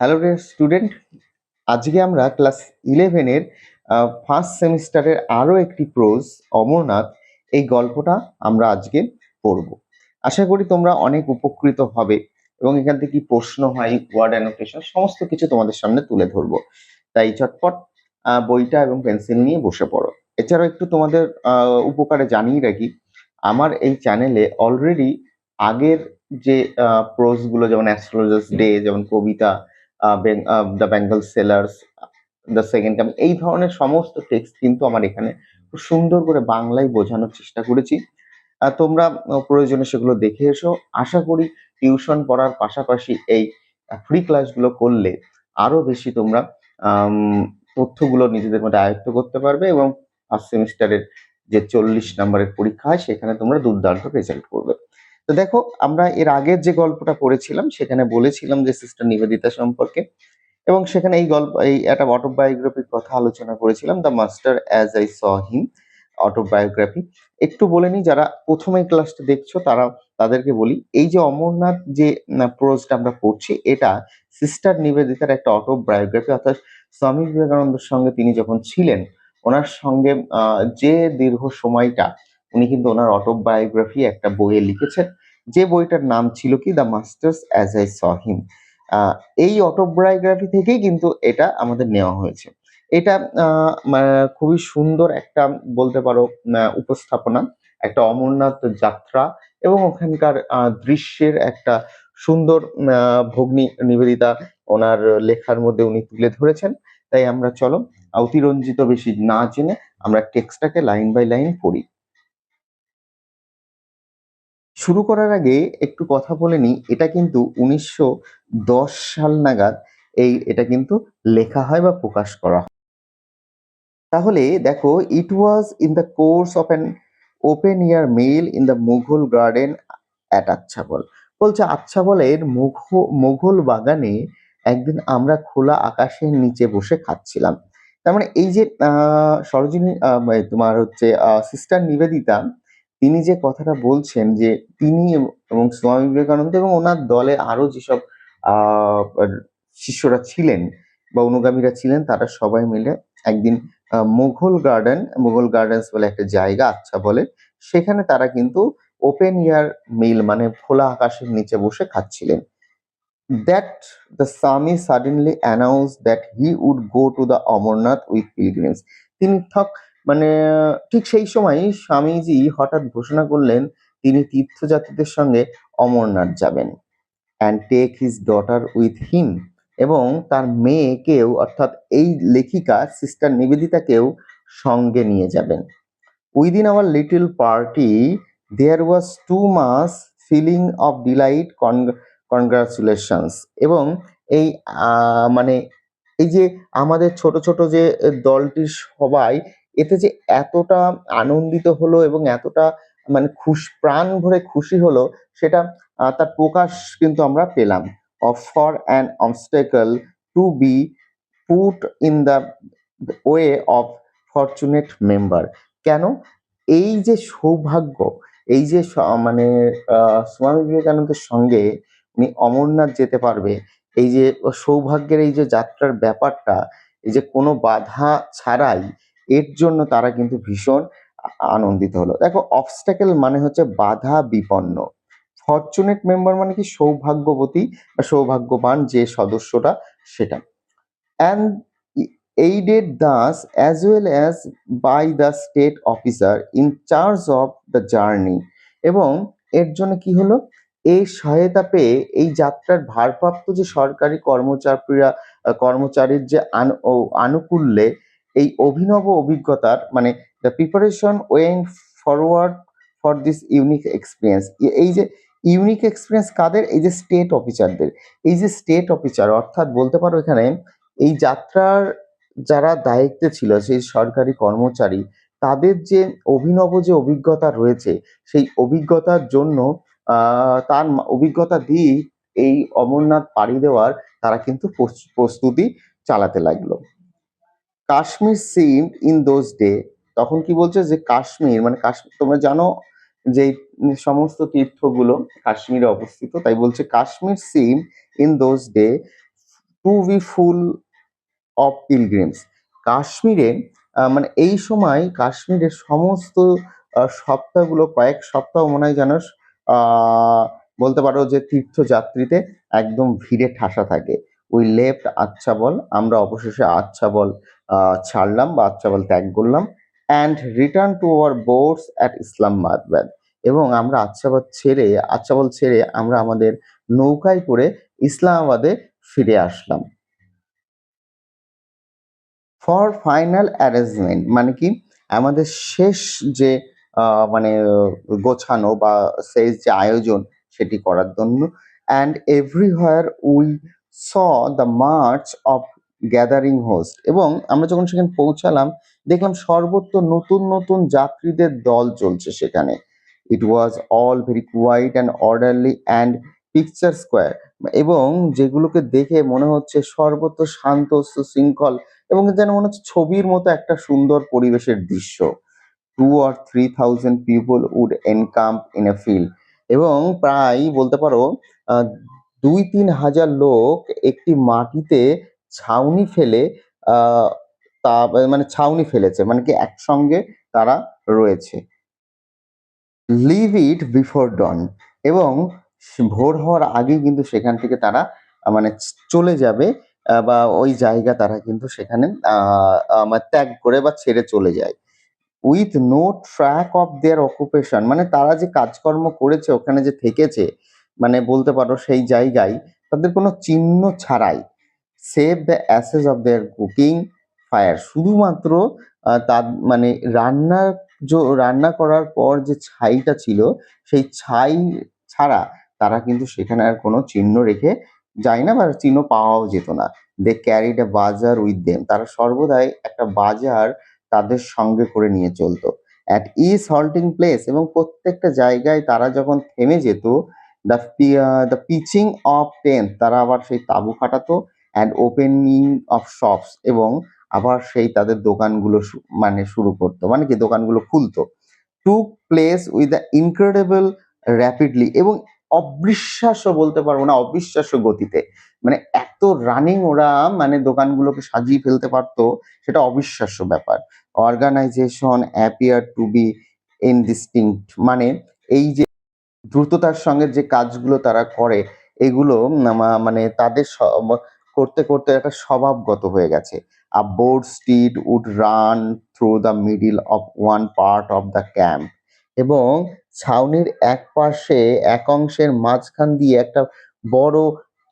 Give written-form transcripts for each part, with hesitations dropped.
Hello dear student, আজকে আমরা class 11 এর ফার্স্ট সেমিস্টারের আরো একটি প্রোজ অমরনাথ এই গল্পটা আমরা আজকে পড়ব। আশা করি তোমরা অনেক উপকৃত হবে এবং এখান থেকে কি প্রশ্ন হয়, ওয়ার্ড অ্যানোটেশন সমস্ত কিছু তোমাদের সামনে তুলে ধরবো। তাই চটপট বইটা এবং পেন্সিল নিয়ে বসে পড়ো। এছাড়াও একটু তোমাদের উপকারে জানিয়ে রাখি, আমার এই চ্যানেলে অলরেডি আগের যে প্রোজ গুলো যেমন অ্যাস্ট্রোলজার্স ডে, যেমন কবিতা, the bangle sellers, the second coming, এই ধরনের সমস্ত টেক্সট কিন্তু আমার এখানে খুব সুন্দর করে বাংলায় বোঝানোর চেষ্টা করেছি। তোমরা প্রয়োজনে সেগুলো দেখে এসো। আশা করি টিউশন পড়ার পাশাপাশি এই ফ্রি ক্লাসগুলো করলে আরো বেশি তোমরা তথ্যগুলো নিজেদের মধ্যে আয়ত্ত করতে পারবে এবং ফার্স্ট সেমিস্টারের যে 40 নম্বরের পরীক্ষা হয় সেখানে তোমরা দুর্দান্ত রেজাল্ট করবে। তো দেখো, আমরা এর আগের যে গল্পটা পড়েছিলাম সেখানে বলেছিলাম যে সিস্টার নিবেদিতা সম্পর্কে, এবং সেখানে এই একটা অটোবায়োগ্রাফির কথা আলোচনা করেছিলাম, the master as I saw him autobiography. একটু বলে নিই, যারা প্রথমে ক্লাসটা দেখছো তাদেরকে বলি, এই যে অমরনাথ যে প্রোজটা আমরা পড়ছি, এটা সিস্টার নিবেদিতার একটা অটোবায়োগ্রাফি, অর্থাৎ স্বামী বিবেকানন্দের সঙ্গে তিনি যখন ছিলেন, ওনার সঙ্গে যে দীর্ঘ সময়টা উনি কিন্তু ওনার অটোবায়োগ্রাফি একটা বইয়ে লিখেছেন, যে বইটার নাম ছিল কি the masters as I saw him. এই অটোবায়োগ্রাফি থেকেই কিন্তু এটা আমাদের নেওয়া হয়েছে। এটা খুবই সুন্দর একটা, বলতে পারো, উপস্থাপনা, একটা অমরনাথ যাত্রা এবং ওখানকার দৃশ্যের একটা সুন্দর ভগ্নী নিবেদিতা ওনার লেখার মধ্যে উনি তুলে ধরেছেন। তাই আমরা চলো অতিরঞ্জিত বেশি না জেনে আমরা টেক্সটটাকে লাইন বাই লাইন পড়ি। শুরু করার আগে একটু কথা বলে নিই, এটা কিন্তু 1910 সাল নাগাদ এটা কিন্তু লেখা হয় বা প্রকাশ করা হয়। তাহলে দেখো, it was in the course of an open air meal in the Mughal garden at Achabal. বলছে আচ্ছাবলের মুঘল বাগানে একদিন আমরা খোলা আকাশের নিচে বসে খাচ্ছিলাম। তার মানে এই যে সরোজিনী, তোমার হচ্ছে সিস্টার নিবেদিতা, তিনি যে কথাটা বলছেন যে তিনি এবং স্বামী বিবেকানন্দ এবং ওনার দলে আরো যেসব আহ শিষ্যরা ছিলেন বা অনুগামীরা ছিলেন, তারা সবাই মিলে একদিন মুঘল গার্ডেন্স বলে একটা জায়গা আচ্ছা বলে, সেখানে তারা কিন্তু ওপেন এয়ার মিল মানে খোলা আকাশের নিচে বসে খাচ্ছিলেন। That the Swami suddenly announce that he would go to the Amarnath with pilgrims. তিনি মানে ঠিক সেই সময় স্বামীজি হঠাৎ ঘোষণা করলেন তিনি তীর্থযাত্রীদের সঙ্গে অমরনাথ যাবেন, and take his daughter with him, এবং তার মেয়েকেও, অর্থাৎ এই লেখিকা সিস্টার নিবেদিতাকেও সঙ্গে নিয়ে যাবেন। Within our little party there was too much feeling of delight, congratulations. এবং এই মানে এই যে আমাদের ছোট ছোট যে দলটির সবাই, এতে যে এতটা আনন্দিত হলো এবং এতটা মানে প্রাণ ভরে খুশি হলো, সেটা তার প্রকাশ কিন্তু আমরা পেলাম। Of for an obstacle to be put in the way of fortunate member. কেন? এই যে সৌভাগ্য, এই যে মানে স্বামী বিবেকানন্দের সঙ্গে উনি অমরনাথ যেতে পারবে, এই যে সৌভাগ্যের এই যে যাত্রার ব্যাপারটা, এই যে কোনো বাধা ছাড়াই, এর জন্য তারা কিন্তু ভীষণ আনন্দিত হলো। দেখো, অবস্ট্যাকেল মানে হচ্ছে বাধা বিপন্ন, ফরচুনেট মেম্বার মানে কি সৌভাগ্যবতী বা সৌভাগ্যবান যে সদস্যটা, সেটা। And aided thus as well as by the state officer in charge of the journey। এবং এর জন্য কি হলো, এই সহায়তা পেয়ে এই যাত্রার ভারপ্রাপ্ত যে সরকারি কর্মচারীর যে আনুকূল্যে এই অভিনব অভিজ্ঞতার মানে the preparation went forward for this unique experience. এই যে ইউনিক এক্সপিরিয়েন্স কাদের? এই যে স্টেট অফিসারদের। এই যে স্টেট অফিসার অর্থাৎ বলতে পারো এখানে এই যাত্রার যারা দায়িত্বে ছিল, সেই সরকারি কর্মচারী, তাদের যে অভিনব যে অভিজ্ঞতা রয়েছে, সেই অভিজ্ঞতার জন্য তার অভিজ্ঞতা দিয়ে এই অমরনাথ পাড়ি দেওয়ার তারা কিন্তু প্রস্তুতি চালাতে লাগলো। Kashmir seemed in those day, তখন কি বলছে যে কাশ্মীর মানে কাশ্মীর, তোমরা জানো যে এই সমস্ত তীর্থগুলো কাশ্মীরে অবস্থিত, তাই বলছে Kashmir seem in those days to be full of pilgrims. কাশ্মীরে মানে এই সময় কাশ্মীরের সমস্ত সপ্তাহগুলো কয়েক সপ্তাহ মনে হয় যেন বলতে পারো যে তীর্থযাত্রীতে একদম ভিড়ে ঠাসা থাকে। উই লেফট আচ্ছাবল, আমরা অবশেষে আচ্ছাবল ছাড়লাম বা আচ্ছাবল ত্যাগ করলাম, and return to our boats at Islamabad. এবং আমরা আচ্ছাবল ছেড়ে আমরা আমাদের নৌকায় করে ইসলামাবাদে ফিরে আসলাম। ফর ফাইনাল অ্যারেঞ্জমেন্ট মানে কি আমাদের শেষ যে মানে গোছানো বা শেষ যে আয়োজন সেটি করার জন্য। And everywhere we saw the March of gathering host. এবং আমরা যখন সেখানে পৌঁছালাম দেখলাম সর্বত্র নতুন নতুন যাত্রীদের দল চলছে সেখানে। It was all very quiet and orderly and picturesque. এবং যেগুলোকে দেখে মনে হচ্ছে সর্বত্র শান্ত সুশৃঙ্খল এবং যেন মনে হচ্ছে ছবির মতো একটা সুন্দর পরিবেশের দৃশ্য। 2 or 3,000 people would encamp in a field. এবং প্রায় বলতে পারো 2-3 হাজার লোক একটি মাটিতে ছাউনি ফেলে আহ, তা মানে ছাউনি ফেলেছে, মানে কি একসঙ্গে তারা রয়েছে। লিভ ইট বিফোর ডন। এবং ভোর হওয়ার আগেই কিন্তু সেখান থেকে তারা মানে চলে যাবে বা ওই জায়গা তারা কিন্তু সেখানে মানে ত্যাগ করে বা ছেড়ে চলে যায়। With no track of their occupation, মানে তারা যে কাজকর্ম করেছে ওখানে যে থেকেছে মানে বলতে পারো সেই জায়গায় তাদের কোনো চিহ্ন ছাড়াই। Save the ashes of their cooking fire, শুধুমাত্র তার মানে রান্না করার পর যে ছাইটা ছিল সেই ছাই ছাড়া তারা কিন্তু সেখানে আর কোনো চিহ্ন রেখে যায় না বা চিহ্ন পাওয়াও যেত না। দে ক্যারিড এ বাজার উইথ দেম, তারা সর্বদাই একটা বাজার তাদের সঙ্গে করে নিয়ে চলতো। অ্যাট ইচ হল্টিং প্লেস, এবং প্রত্যেকটা জায়গায় তারা যখন থেমে যেত, দ্য পিচিং অফ টেন্ট, তারা আবার সেই তাঁবু খাটাতো, অ্যান্ড ওপেনিং অফ শপস, এবং আবার সেই তাদের দোকানগুলো মানে শুরু করতো, মানে কি দোকানগুলো খুলতো। Took place with the incredible rapidly, এবং অবিশ্বাস্য বলতে পারবো না, অবিশ্বাস্য গতিতে, মানে এত রানিং ওরা মানে দোকানগুলোকে সাজিয়ে ফেলতে পারতো, সেটা অবিশ্বাস্য ব্যাপার। অর্গানাইজেশন অ্যাপিয়ার টু বি ইনডিস্টিংক্ট, মানে এই যে দ্রুততার সঙ্গে যে কাজগুলো তারা করে এগুলো মানে তাদের করতে করতে একটা স্বভাবগত হয়ে গেছে। A broad street would run through the middle of one part of the camp. এবং ছাউনির এক অংশের মাঝখান দিয়ে একটা বড়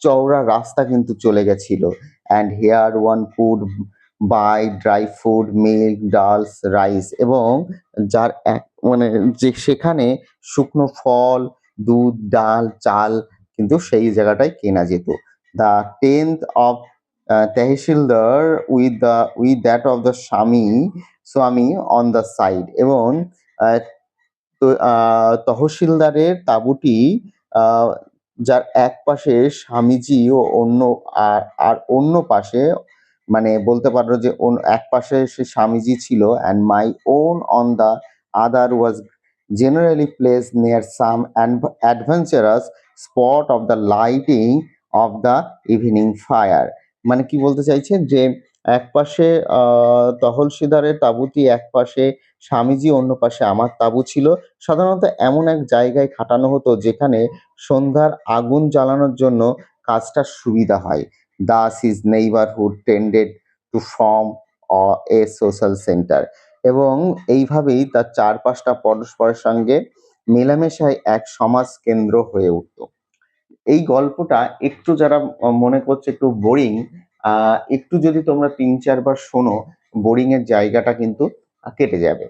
চওড়া রাস্তা কিন্তু চলে গেছিল। And here one could buy dry food, milk, dals, rice, এবং যার এক মানে যে সেখানে শুকনো ফল, দুধ, ডাল, চাল কিন্তু সেই জায়গাটায় কেনা যেত। The 10th of tehsildar with that of the স্বামী অন দ্য সাইড। এবং আহ, তো তহসিলদারের তাঁবুটি আহ, যার এক পাশে স্বামীজি ও আর অন্য পাশে মানে বলতে পারো যে এক পাশে সে স্বামীজি ছিল, and my own on the other was generally placed near some adventurous spot of the lighting of the evening fire। মানে কি বলতে চাইছেন যে এক পাশে তহসিলদারের তাঁবুটি এক পাশে স্বামীজি, অন্য পাশে আমার তাঁবু ছিল। সাধারণত এমন এক জায়গায় খাটানো হতো যেখানে সন্ধ্যার আগুন জ্বালানোর জন্য কাজটার সুবিধা হয়। Thus his neighborhood tended to form a social center। এবং এইভাবেই তার চারপাশটা পরস্পরের সঙ্গে মেলামেশায় এক সমাজ কেন্দ্র হয়ে উঠত। এই গল্পটা একটু যারা মনে করছে একটু বোরিং, একটু যদি তোমরা 3-4 বার শোনো, বোরিং এর জায়গাটা কিন্তু কেটে যাবে।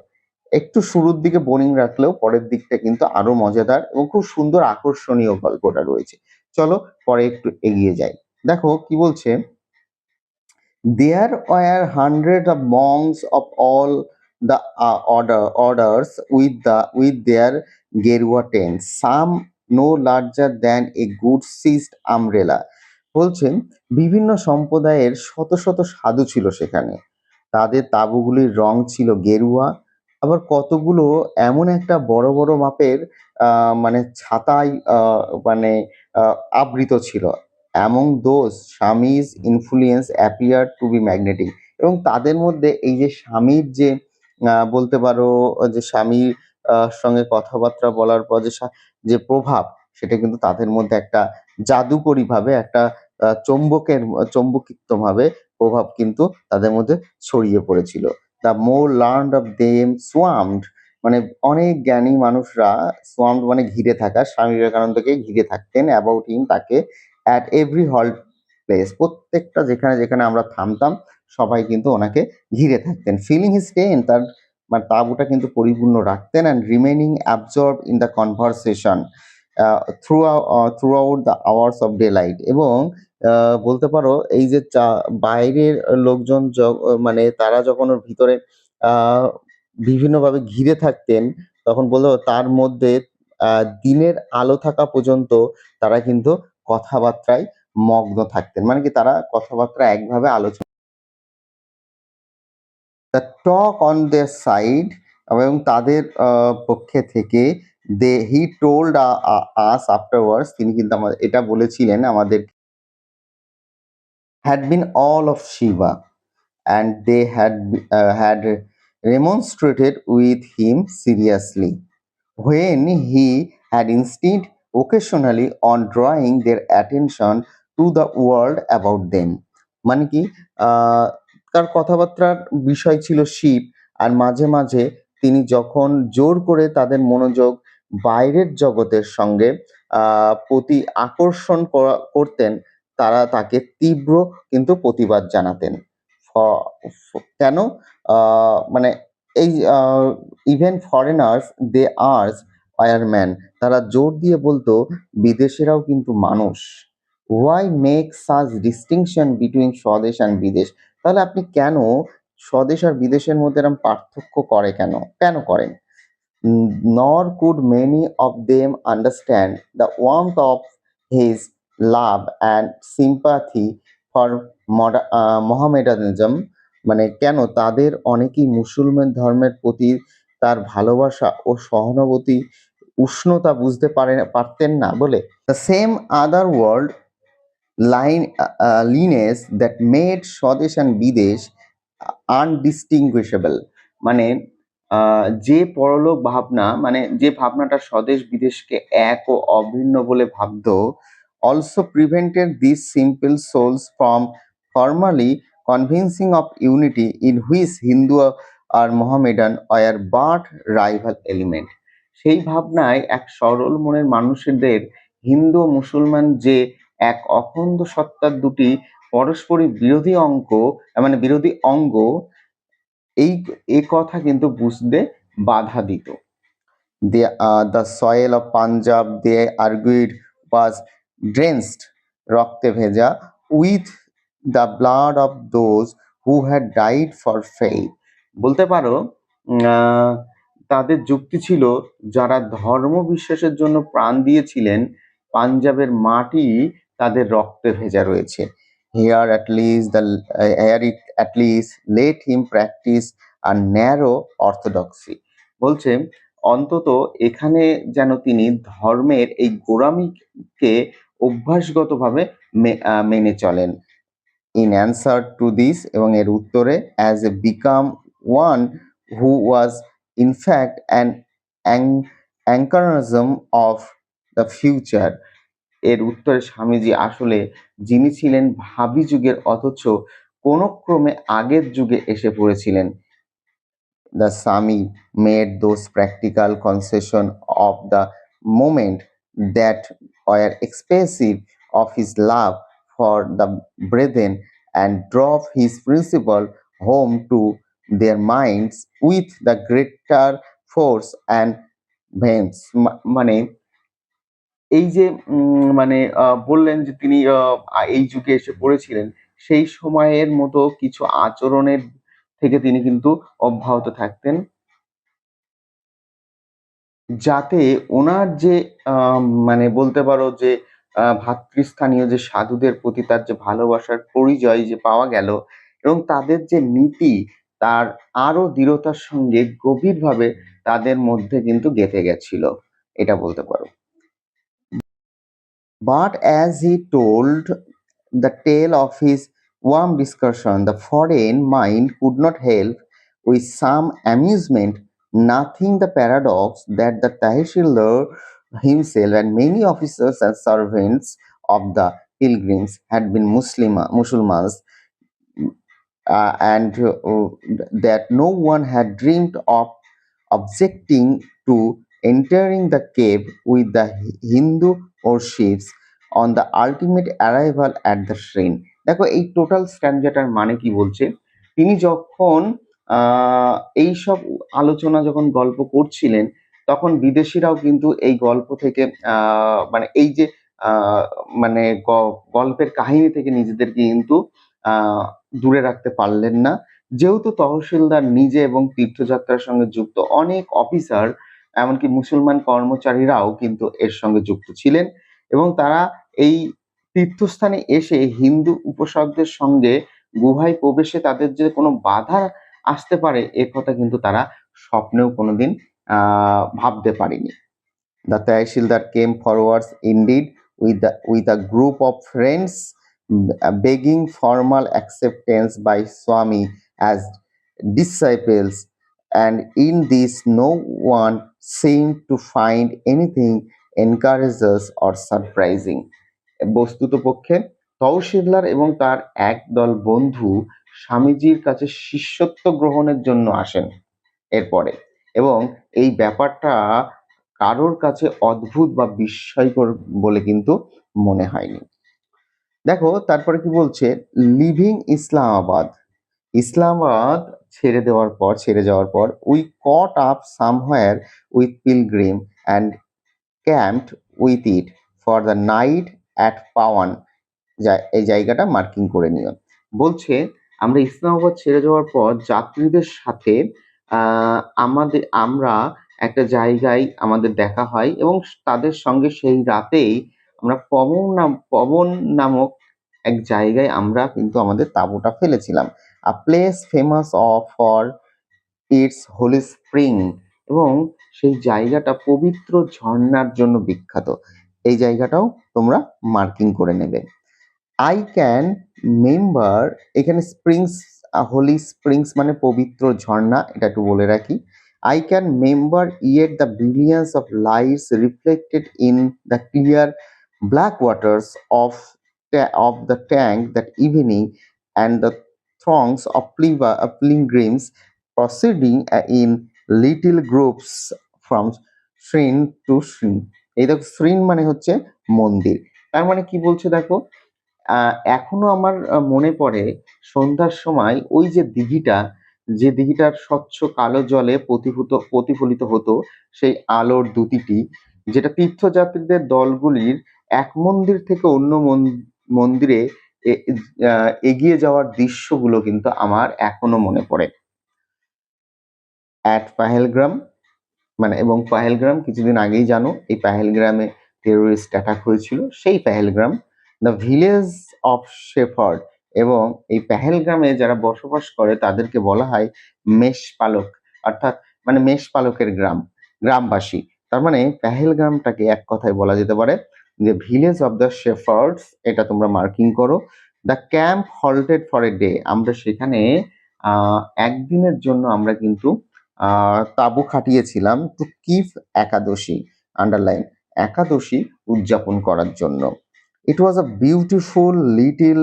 একটু শুরুর দিকে বোরিং রাখলেও পরের দিকটা কিন্তু আরো মজাদার এবং খুব সুন্দর আকর্ষণীয় গল্পটা রয়েছে। চলো পরে একটু এগিয়ে যাই। দেখো কি বলছে। There were hundreds of monks of all the orders with their Gerua tents, some no larger than a good-sized umbrella। বলছেন বিভিন্ন সম্প্রদায়ের শত শত সাধু ছিল সেখানে। তাদের তাঁবুগুলির রং ছিল গেরুয়া, আবার কতগুলো এমন একটা বড় বড় মাপের মানে ছাতায় মানে আবৃত ছিল। Among those Swami's influence appear to be magnetic, এবং তাদের মধ্যে এই যে স্বামীর যে বলতে পারো যে স্বামীর সঙ্গে কথাবার্তা বলার পর যে প্রভাব, সেটা কিন্তু তাদের মধ্যে একটা জাদুকরীভাবে একটা চৌম্বকিত্বভাবে প্রভাব কিন্তু তাদের মধ্যে ছড়িয়ে পড়েছিল। The more learned of them swarmed, মানে অনেক জ্ঞানী মানুষরা, সোয়ামড মানে ঘিরে থাকা, স্বামী বিবেকানন্দকে ঘিরে থাকতেন, অ্যাবাউট হিম, তাকে, অ্যাট এভরি হল্ট প্লেস, প্রত্যেকটা যেখানে যেখানে আমরা থামতাম সবাই কিন্তু ওনাকে ঘিরে থাকতেন। ফিলিং হিজ পেইন, তার মানে তাঁবুটা কিন্তু পরিপূর্ণ রাখতেন, and remaining absorb in the conversation through out the hours off day light, এবং বলতে পারো এই যে বাইরের লোকজন মানে তারা যখন ওর ভিতরে আহ বিভিন্নভাবে ঘিরে থাকতেন, তখন বললো তার মধ্যে দিনের আলো থাকা পর্যন্ত তারা কিন্তু কথাবার্তায় মগ্ন থাকতেন, মানে কি তারা কথাবার্তা একভাবে আলোচনা, the talk on their side, এবং তাদের পক্ষে থেকে হি টোল্ড আস আফটারওয়ার্ডস, তিনি কিন্তু আমাদের এটা বলেছিলেন আমাদের, had been all of Shiva, and they had remonstrated with him seriously, when he had insisted occasionally on drawing their attention to the world about them. মানে কি তার কথাবার্তার বিষয় ছিল শিব, আর মাঝে মাঝে তিনি যখন জোর করে তাদের মনোযোগ বাইরের জগতের সঙ্গে প্রতি আকর্ষণ করতেন, তারা তাকে তীব্র কিন্তু প্রতিবাদ জানাতেন। কেন? মানে এই even foreigners they are fireman, তারা জোর দিয়ে বলতো বিদেশিরাও কিন্তু মানুষ। Why make such distinction between swadesh and bidesh, তাহলে আপনি কেন স্বদেশ আর বিদেশের মধ্যে এরকম পার্থক্য কেন করেন? Nor could many of them understand the warmth of his love and sympathy for Mohammedanism, মানে কেন তাদের অনেকেই মুসলমান ধর্মের প্রতি তার ভালোবাসা ও সহানুভূতি উষ্ণতা বুঝতে পারতেন না বলে। The same other world lineage that made স্বদেশ and বিদেশ আনডিস্টিংগুইশেবল, মানে যে পরলোক ভাবনা, মানে যে ভাবনাটা স্বদেশ বিদেশকে এক ও অভিন্ন বলে ভাবতো, also prevented these simple souls from formally convincing of unity, in which Hindu R Mohammedan were but rival element। সেই ভাবনায় এক সরল মনের মানুষদের হিন্দু ও মুসলমান যে এক অখণ্ড সত্তার দুটি পরস্পরই বিরোধী অঙ্গ, এই কথা কিন্তু বুঝতে বাধা দিত। The soil of Punjab, they argued, was drenched, রক্তে ভেজা, with the blood of those who had died for faith। বলতে পারো তাদের যুক্তি ছিল, যারা ধর্ম বিশ্বাসের জন্য প্রাণ দিয়েছিলেন, পাঞ্জাবের মাটি তাদের রক্তে ভেজা রয়েছে। Here it at least let him practice a narrow orthodoxy। বলছে অন্তত এখানে যেন তিনি ধর্মের এই গোঁড়ামিকে অভ্যাসগতভাবে মেনে চলেন। In answer to this, এবং এর উত্তরে, as a become one who was in fact an anachronism of the future, এর উত্তরে স্বামীজি আসলে যিনি ছিলেন ভাবি যুগের অথচ কোন ক্রমে আগের যুগে এসে পড়েছিলেন। The Swami made those practical concessions of the moment that were expressive of his love for the brethren, and drove his principle home to their minds with the greater force and vehemence। মানে এই যে মানে বললেন যে তিনি এই যুগে এসে পড়েছিলেন, সেই সময়ের মতো কিছু আচরণের থেকে তিনি কিন্তু অব্যাহত থাকতেন, যাতে ওনার যে মানে বলতে পারো যে ভাতৃস্থানীয় যে সাধুদের প্রতি তার যে ভালোবাসার পরিচয় যে পাওয়া গেল, এবং তাদের যে নীতি তার আরো দৃঢ়তার সঙ্গে গভীরভাবে তাদের মধ্যে কিন্তু গেঁথে গেছিল, এটা বলতে পারো। But as he told the tale of his warm discussion, the foreign mind could not help with some amusement, nothing the paradox that the Tahsildar himself and many officers and servants of the pilgrims had been Muslims, and that no one had dreamed of objecting to entering the cave with the Hindu warships on the ultimate arrival at the shrine. দেখো এই total স্ট্যান্ডাটার মানে কি বলছে, তিনি যখন এইসব আলোচনা যখন গল্প করছিলেন তখন বিদেশিরাও কিন্তু এই গল্প থেকে মানে এই যে আহ, মানে গল্পের কাহিনী থেকে নিজেদেরকে কিন্তু আহ দূরে রাখতে পারলেন না। যেহেতু তহসিলদার নিজে এবং তীর্থযাত্রার সঙ্গে যুক্ত অনেক অফিসার, এমনকি মুসলমান কর্মচারীরাও কিন্তু এর সঙ্গে যুক্ত ছিলেন এবং তারা এই তীর্থস্থানে এসে হিন্দু উপাসকদের সঙ্গে গুহায় প্রবেশে তাদের যে কোনো বাধা আসতে পারে এ কথা কিন্তু তারা স্বপ্নেও কোনোদিন ভাবতে পারেনি। The Tahsildar came forwards indeed with a group of friends, begging formal acceptance by Swami as disciples, and in this no one seemed to find anything encourageous or surprising. বস্তুতপক্ষে তহসিলদার এবং তার একদল বন্ধু স্বামীজির কাছে শিষ্যত্ব গ্রহণের জন্য আসেন এরপরে, এবং এই ব্যাপারটা কারোর কাছে অদ্ভুত বা বিস্ময়কর বলে কিন্তু মনে হয়নি। দেখো তারপরে কি বলছে, লিভিং ইসলামাবাদ, ইসলামাবাদ ছেড়ে যাওয়ার পর we caught up somewhere with pilgrim and camped with it for the night at Pawan. এই জায়গাটা মার্কিং করে নিও। বলছে আমরা ইসলামাবাদ ছেড়ে যাওয়ার পর যাত্রীদের সাথে আমরা একটা জায়গায় আমাদের দেখা হয় এবং তাদের সঙ্গে সেই রাতেই আমরা পবন নামক এক জায়গায় আমরা কিন্তু আমাদের তাঁবুটা ফেলেছিলাম। A place famous for its holy spring, এবং সেই জায়গাটা পবিত্র ঝর্ণার জন্য বিখ্যাত। এই জায়গাটাও তোমরা মার্কিং করে নেবে। আই ক্যান মেম্বার, এখানে স্প্রিংস, হোলি স্প্রিংস মানে পবিত্র ঝর্ণা, এটা একটু বলে রাখি। I can member yet the billions of lights reflected in the clear black waters of the tank that evening, and the throngs of pilgrims proceeding in little groups from shrine to shrine। এই দেখো shrine মানে হচ্ছে মন্দির, তার মানে কি বলছে দেখো, এখনো আমার মনে পড়ে সন্ধ্যার সময় ওই যে দিঘিটার স্বচ্ছ কালো জলে প্রতিফলিত হতো সেই আলোর দ্যুতিটি, যেটা তীর্থযাত্রীদের দলগুলির এক মন্দির থেকে অন্য মন্দিরে এগিয়ে যাওয়ার দৃশ্যগুলো কিন্তু আমার এখনো মনে পড়ে। অ্যাট পাহেলগ্রাম, মানে এবং পাহেলগ্রাম কিছুদিন আগেই জানো এই পাহেলগ্রামে টেরোরিস্ট অ্যাটাক হয়েছিল, সেই Pahalgam, the village of shepherd, এবং এই পাহেলগ্রামে যারা বসবাস করে তাদেরকে বলা হয় মেষপালক, অর্থাৎ মানে মেষপালকের গ্রামবাসী। তার মানে পাহেলগ্রামটাকে এক কথায় বলা যেতে পারে যে ভিলেজ অফ দ্য শেফার্ডস, এটা তোমরা মার্কিং করো। The camp halted for a day, আমরা সেখানে একদিনের জন্য আমরা কিন্তু তাঁবু খাটিয়েছিলাম to keep Ekadashi, underline Ekadashi উদযাপন করার জন্য। It was a beautiful little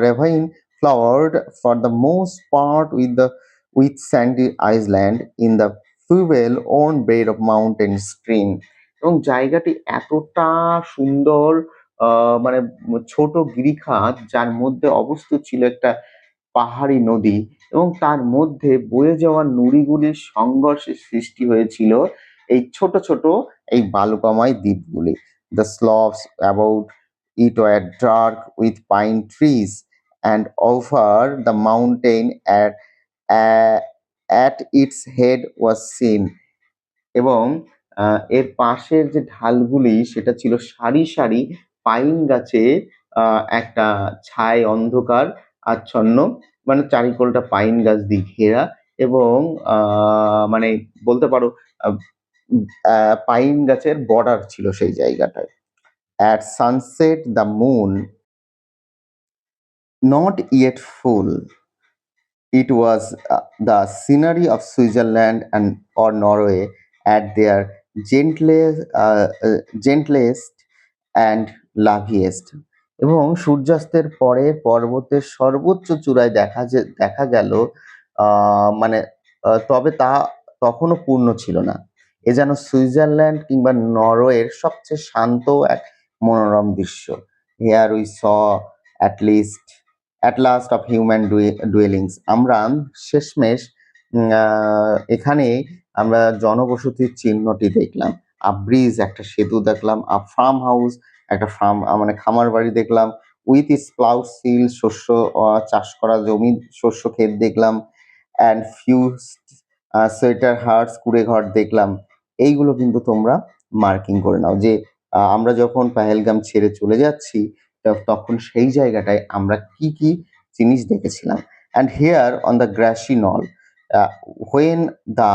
ravine flowered for the most part with sandy island in the fuel worn bed of mountain stream, এবং জায়গাটি এতটা সুন্দর, মানে ছোট গিরিখাত যার মধ্যে অবস্থিত ছিল একটা পাহাড়ি নদী, এবং তার মধ্যে বয়ে যাওয়া নুড়িগুলির সংঘর্ষে সৃষ্টি হয়েছিল এই ছোট ছোট এই বালুকাময় দ্বীপগুলি। The slopes about it were dark with pine trees, and over the mountain uh, at its head was seen, এবং এর পাশের যে ঢালগুলি সেটা ছিল সারি সারি পাইন গাছে একটা ছায় অন্ধকার আচ্ছন্ন, মানে চারিকোলটা পাইন গাছ দিয়ে ঘেরা, এবং মানে বলতে পারো পাইন গাছের বর্ডার ছিল সেই জায়গাটায়। At sunset the moon not yet full, it was the scenery of Switzerland and or Norway at their gentlest and loveliest. এবং সূর্যাস্তের পরে পর্বতের সর্বোচ্চ চূড়ায় দেখা গেল মানে তবে তা তখনও পূর্ণ ছিল না। এ যেন সুইজারল্যান্ড কিংবা নরওয়ের সবচেয়ে শান্ত এক মনোরম দৃশ্য। Here we saw at least at last of human dwellings. আমরা শেষমেশ এখানে আমরা জনবসতির চিহ্নটি দেখলাম। আ ব্রিজ, একটা সেতু দেখলাম। আ ফার্ম হাউস, একটা মানে খামার বাড়ি দেখলাম। উইথ ইটস প্লাউড ফিল্ড, শস্য চাষ করা জমি, শস্য ক্ষেত দেখলাম। অ্যান্ড ফিউ সোয়েটার হাটস, কুঁড়ে ঘর দেখলাম। এইগুলো কিন্তু তোমরা মার্কিং করে নাও যে আমরা যখন পেহেলগাম ছেড়ে চলে যাচ্ছি তখন সেই জায়গাটায় আমরা কি কি জিনিস দেখেছিলাম। And here on the grassy নল when the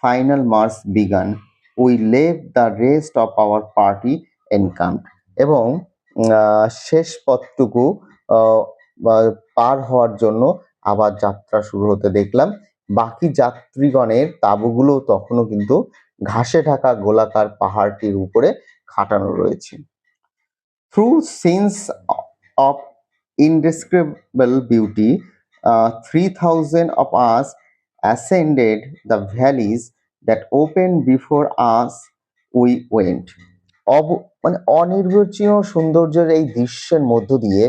final march began we left the rest of our party encamped। এবং শেষ পথটুকু পার হওয়ার জন্য আবার যাত্রা শুরু হতে দেখলাম। বাকি যাত্রীগণের তাঁবুগুলো তখনও কিন্তু ঘাসে ঢাকা গোলাকার পাহাড়টির উপরে খাটানো রয়েছে। Through scenes of indescribable beauty, 3,000 of us ascended the valleys that opened before us we went। মানে অনির্বচনীয় সৌন্দর্যের এই দৃশ্যের মধ্য দিয়ে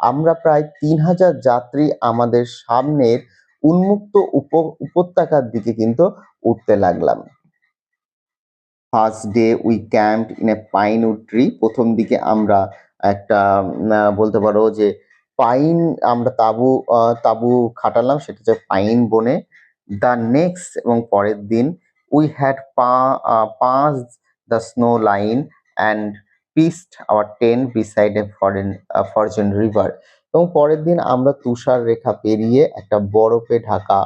আমরা প্রায় ৩,০০০ যাত্রী আমাদের সামনের উন্মুক্ত উপত্যকার দিকে কিন্তু উঠতে লাগলাম। First day we camped in a pine wood tree. প্রথম দিকে আমরা একটা বলতে পারো যে পাইন আমরা তাঁবু খাটালাম, সেটা হচ্ছে পাইন বনে। দ্য নেক্সট এবং পরের দিন we had passed the snow line and pitched our tent beside a frozen river. এবং পরের দিন আমরা তুষার রেখা পেরিয়ে একটা বরফে ঢাকা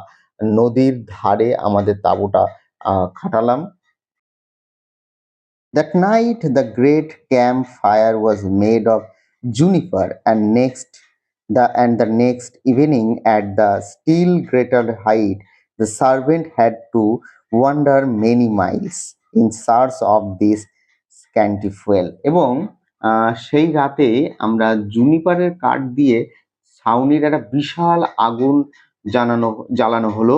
নদীর ধারে আমাদের তাঁবুটা খাটালাম। That night the great campfire was made of juniper, and the next evening at the still greater height the servant had to wander many miles in search of this scanty fuel। এবং সেই রাতে আমরা জুনিপারের কাঠ দিয়ে ছাউনির একটা বিশাল আগুন জ্বালানো হলো।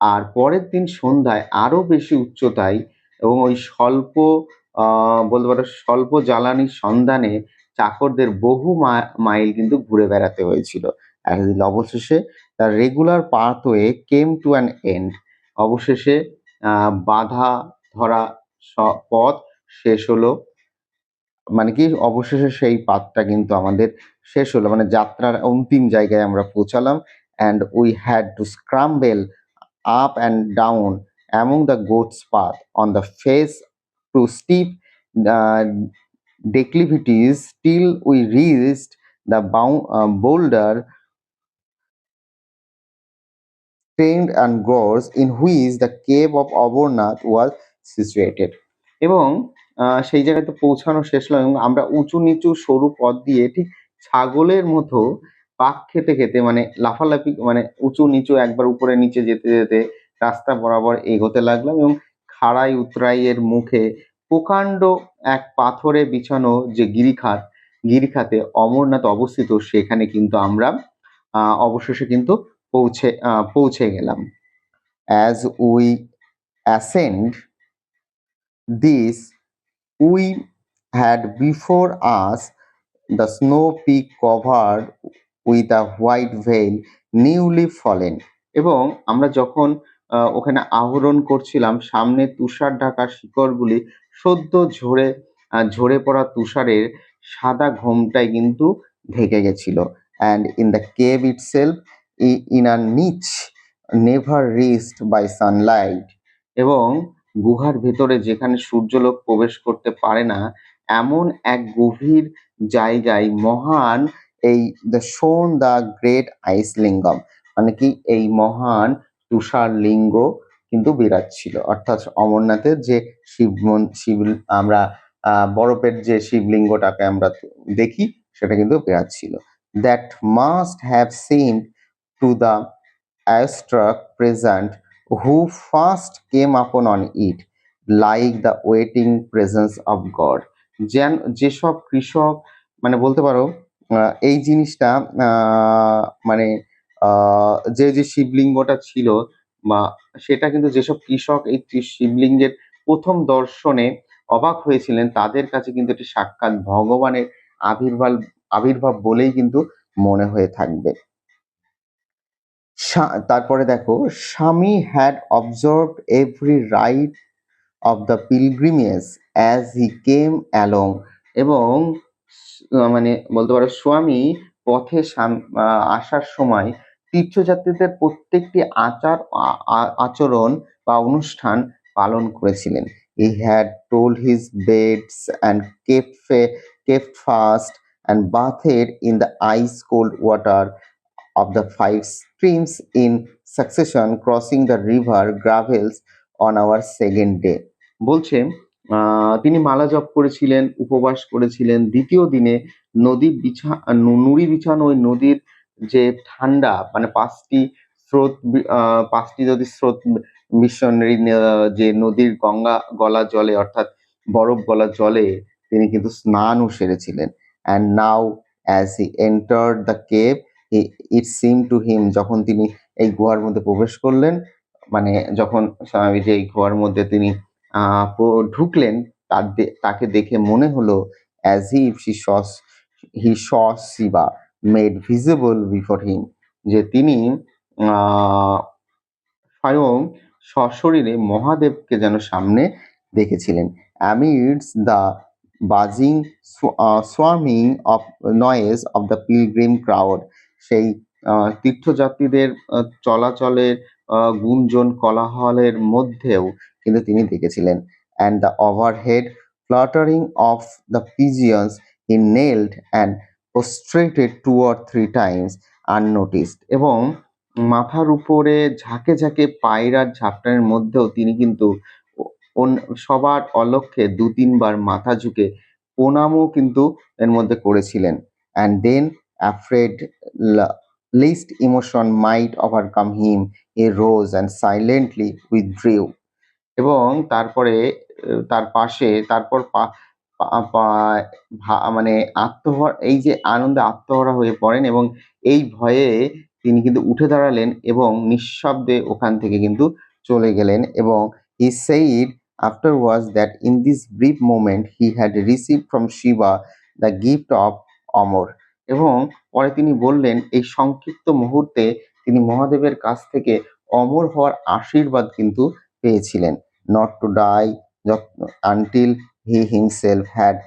আর পরের দিন সন্ধ্যায় আরো বেশি উচ্চতায় এবং ওই বলতে পারো স্বল্প জ্বালানির সন্ধানে চাকরদের বহু মাইল কিন্তু ঘুরে বেড়াতে হয়েছিল। আর অবশেষে তার regular pathway came to an end. অবশেষে বাধা ধরা পথ শেষ হলো। মানে কি অবশেষে সেই পাথটা কিন্তু আমাদের শেষ হলো, মানে যাত্রার অন্তিম জায়গায় আমরা পৌঁছালাম। And we had to scramble up and down among the goat's path on the face to steep uh, declivities till we reached the boulder stained and gorge in which the cave of Amarnath was situated। এবং সেই জায়গাতে পৌঁছানো শেষ হলো এবং আমরা উঁচু নিচু সরু পথ দিয়ে ঠিক ছাগলের মতো পাক খেতে খেতে মানে লাফালাফি মানে উঁচু নিচু একবার উপরে নিচে যেতে যেতে রাস্তা বরাবর এগোতে লাগলাম। এবং খাড়াই উতরাইয়ের মুখে প্রকাণ্ড এক পাথরে বিছানো যে গিরিখাতে অমরনাথ অবস্থিত, সেখানে কিন্তু আমরা অবশেষে কিন্তু পৌঁছে গেলাম। As we ascend this we had before us the snow peak covered with a white veil newly fallen। এবং আমরা যখন ওখানে আরোহণ করছিলাম সামনে তুষার ঢাকা শিখরগুলি সদ্য ঝরে পড়া তুষারের সাদা ঘোমটায় কিন্তু ঢেকে গেছিল। And in the cave itself in a niche never reached by sunlight। এবং গুহার ভেতরে যেখানে সূর্যালোক প্রবেশ করতে পারে না এমন এক গভীর জায়গায় মহান এই শোন দ্য গ্রেট আইস লিঙ্গম, মানে কি এই মহান তুষার লিঙ্গ কিন্তু বিরাট ছিল, অর্থাৎ অমরনাথের যে শিব আমরা বরফের যে শিবলিঙ্গটাকে আমরা দেখি সেটা কিন্তু বিরাট ছিল। That must have seemed to the awestruck present who first came upon on it like the waiting presence of God। যেসব কৃষক মানে বলতে পারো এই জিনিসটা মানে যে শিবলিঙ্গটা ছিল বা সেটা কিন্তু যেসব কৃষক এই শিবলিঙ্গের প্রথম দর্শনে অবাক হয়েছিলেন তাদের কাছে কিন্তু এটি সাক্ষাৎ ভগবানের আবির্ভাব আবির্ভাব বলেই কিন্তু মনে হয়ে থাকবে। তারপরে দেখো, স্বামী had observed every right of the pilgrimage as he came along. এবং মানে বলতে পারো স্বামী পথে আসার সময় তীর্থযাত্রীদের প্রত্যেকটি আচরণ বা অনুষ্ঠান পালন করেছিলেন। He had told his beds and kept fast and bathed in the ice cold water of the five streams in succession, crossing the river Gravels on our second day। বলছে তিনি মালা জপ করেছিলেন, উপবাস করেছিলেন। দ্বিতীয় দিনে নুড়ি বিছানো ওই নদীর যে ঠান্ডা মানে পাঁচটি যদি স্রোত মিশ্রণের যে নদীর গঙ্গা গলা জলে অর্থাৎ বরফ গলা জলে তিনি কিন্তু স্নানও সেরেছিলেন। And now as he entered the cave it seem to him, যখন তিনি এই গুহার মধ্যে প্রবেশ করলেন, মানে যখন স্বামী যে এই গুহার মধ্যে তিনি ঢুকলেন তাকে দেখে মনে হলো as if he saw Shiva made visible before him, যে তিনি স্বয়ং সশরীরে মহাদেবকে যেন সামনে দেখেছিলেন। Amidst the buzzing swarming of noise of the pilgrim crowd, সেই তীর্থযাত্রীদের চলাচলের গুঞ্জন কোলাহলের মধ্যেও কিন্তু তিনি দেখেছিলেন। And the overhead fluttering of the pigeons he knelt and prostrated 2 or 3 times unnoticed। এবং মাথার উপরে ঝাঁকে ঝাঁকে পায়রার ঝাপটানের মধ্যেও তিনি কিন্তু সবার অলক্ষ্যে ২-৩ বার মাথা ঝুঁকে প্রণামও কিন্তু এর মধ্যে করেছিলেন। And then afraid lest emotion might overcome him he rose and silently withdrew. এবং তারপরে তার পাশে তারপর মানে এই যে আনন্দে আত্মহারা হয়ে পড়েন এবং এই ভয়ে তিনি কিন্তু উঠে দাঁড়ালেন এবং নিঃশব্দে ওখান থেকে কিন্তু চলে গেলেন। এবং he said afterwards that in this brief moment he had received from Shiva the gift of অমর। এবং পরে তিনি বললেন এই সংক্ষিপ্ত মুহূর্তে তিনি মহাদেবের কাছ থেকে অমর হওয়ার আশীর্বাদ কিন্তু পেয়েছিলেন। not to die until he himself had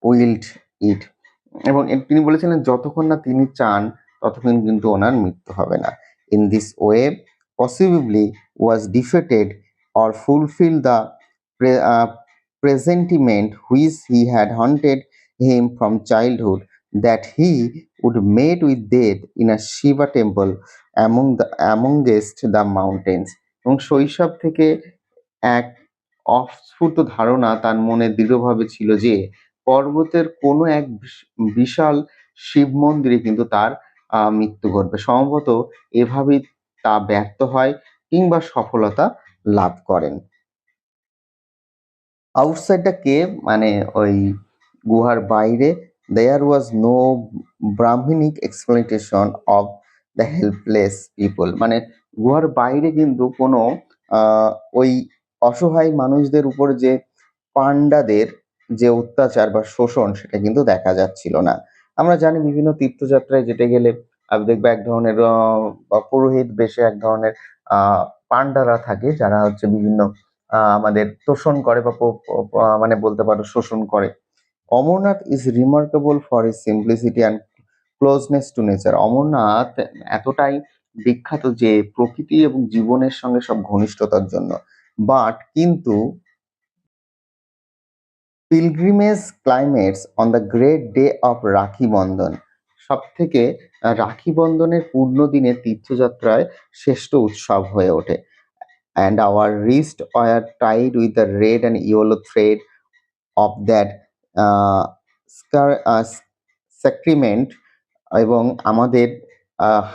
willed it। এবং তিনি বলেছিলেন যতক্ষণ না তিনি চান ততক্ষণ কিন্তু ওনার মৃত্যু হবে না। in this way possibly was defeated or fulfilled the presentiment which he had haunted him from childhood, that he would meet with death in a Shiva temple amongst the mountains। এবং শৈশব থেকে এক অস্ফুট ধারণা তার মনে দৃঢ়ভাবে ছিল যে পর্বতের কোনো এক বিশাল শিব মন্দিরে কিন্তু তার মৃত্যু ঘটবে। সম্ভবত এভাবেই তা ব্যর্থ হয় কিংবা সফলতা লাভ করেন। আউটসাইড দ্য কেভ মানে ওই গুহার বাইরে there was no Brahminic explanation of the helpless people, মানে গুহার বাইরে কিন্তু কোনো ওই অসহায় মানুষদের উপর যে পান্ডাদের যে অত্যাচার বা শোষণ সেটা কিন্তু দেখা যাচ্ছিল না। আমরা জানি বিভিন্ন তীর্থযাত্রায় যেতে গেলে দেখবে এক ধরনের পুরোহিত বেশে এক ধরনের পান্ডারা থাকে যারা হচ্ছে বিভিন্ন আমাদের তোষণ করে বা মানে বলতে পারো শোষণ করে। Amarnath is remarkable for his simplicity and closeness two nature. Amarnath এতটাই বিখ্যাত যে প্রকৃতি এবং জীবনের সঙ্গে সব ঘনিষ্ঠতার জন্য। কিন্তু pilgrimage climates on the great day of Rakhi Bandhan, সব থেকে রাখি বন্ধনের পূর্ণ দিনে তীর্থযাত্রায় শ্রেষ্ঠ উৎসব হয়ে ওঠে। and our wrists were tied with the red and yellow thread of that uh, sacrament, এবং আমাদের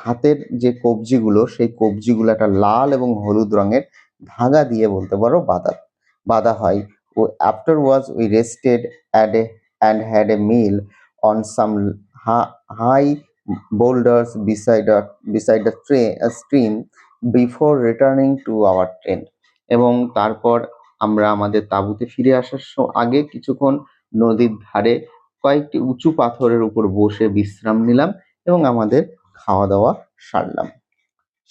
হাতের যে কবজিগুলো সেই কবজিগুলো একটা লাল এবং হলুদ রঙের ধাগা দিয়ে বলতে পারো বাঁধা বাঁধা হয়। ও afterwards we rested at a, and had a meal on some high boulders beside the stream before returning to our tent। এবং তারপর আমরা আমাদের তাঁবুতে ফিরে আসার আগে কিছুক্ষণ নদীর ধারে কয়েকটি উঁচু পাথরের উপর বসে বিশ্রাম নিলাম এবং আমাদের খাওয়া দাওয়া সারলাম।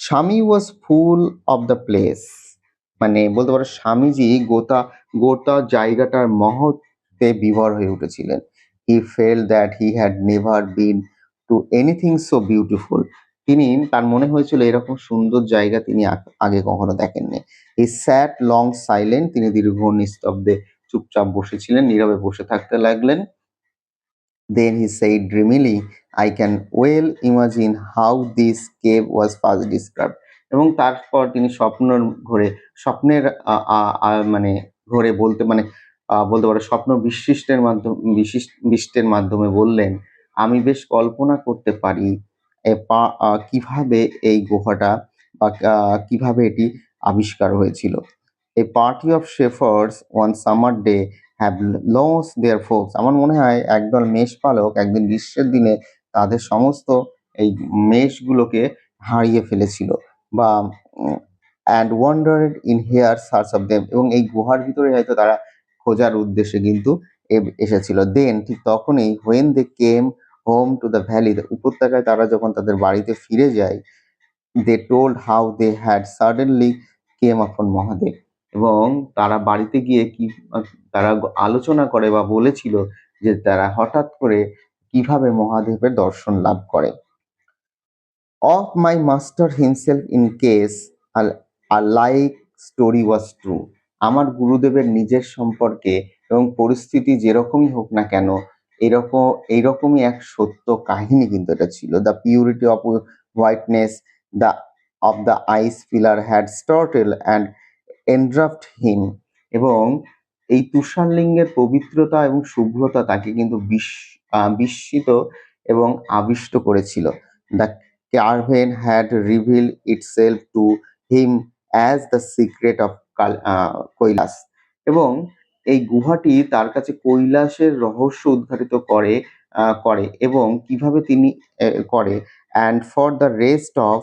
স্বামী ওয়াজ ফুল অফ দ্য প্লেস, মানে বলতে পারো স্বামীজি গোটা গোটা জায়গাটার মহত্বে বিভোর হয়ে উঠেছিলেন। He felt that he had never been to anything so beautiful. তিনি তার মনে হয়েছিল এরকম সুন্দর জায়গা তিনি আগে কখনো দেখেননি। হি স্যাট লং সাইলেন্ট, তিনি দীর্ঘ নিস্তব্ধে চুপচাপ বসেছিলেন, নীরবে বসে থাকতে লাগলেন। Then he said dreamily, I can well imagine how this cave was first described। এবং তারপর তিনি স্বপ্নের মানে ঘোরে বলতে পারো স্বপ্ন বিশিষ্টের মাধ্যমে বললেন, আমি বেশ কল্পনা করতে পারি কিভাবে এই গুহাটা বা কিভাবে এটি আবিষ্কার হয়েছিল। A party of shepherds one summer day have lost their flocks। আমার মনে হয় একদল মেষপালক একদিন গ্রীষ্মের দিনে তাদের সমস্ত এই মেষগুলোকে হারিয়ে ফেলেছিল বা and wandered in here search of them। এবং এই গুহার ভিতরে হয়তো তারা খোঁজার উদ্দেশ্যে কিন্তু এসেছিল। দেন ঠিক তখনই when they came home to the valley, উপত্যকায় তারা যখন তাদের বাড়িতে ফিরে যায়, they told how they had suddenly came upon Mahadev. এবং তারা বাড়িতে গিয়ে তারা আলোচনা করে বা বলেছিল যে তারা হঠাৎ করে কিভাবে মহাদেবের দর্শন লাভ করে। Of my master himself in case a like story was true। আমার গুরুদেবের নিজের সম্পর্কে এবং পরিস্থিতি যেরকমই হোক না কেন এইরকমই এক সত্য কাহিনী কিন্তু এটা ছিল। The purity of whiteness the of the ice pillar had startled and enwrapped him। এবং এই তুষারলিঙ্গের পবিত্রতা এবং শুভ্রতা তাকে কিন্তু বিস্মিত এবং আবিষ্ট করেছিল। The cavern had revealed itself to him as the secret of Kailash. এবং এই গুহাটি তার কাছে কৈলাসের রহস্য উদ্ঘাটিত করে এবং কিভাবে তিনি করে। and for the rest of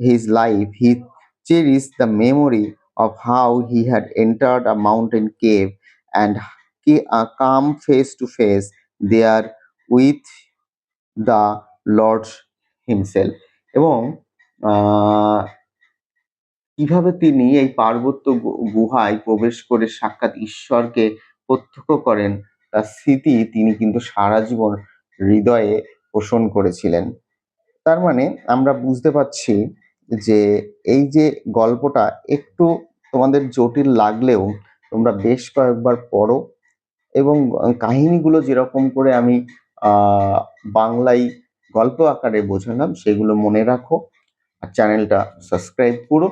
his life he cherished the memory of how he had entered a mountain cave and come face to face there with the Lord himself। এবং কিভাবে তিনি এই পার্বত্য গুহায় প্রবেশ করে সাক্ষাৎ ঈশ্বরকে প্রত্যক্ষ করেন তার স্মৃতি তিনি কিন্তু সারা জীবন হৃদয়ে পোষণ করেছিলেন। তার মানে আমরা বুঝতে পারছি যে এই যে গল্পটা একটু তোমাদের জটিল লাগলেও তোমরা বেশ কয়েকবার পড়ো এবং কাহিনীগুলো যেরকম করে আমি বাংলায় গল্প আকারে বোঝালাম সেগুলো মনে রাখো আর চ্যানেলটা সাবস্ক্রাইব করো।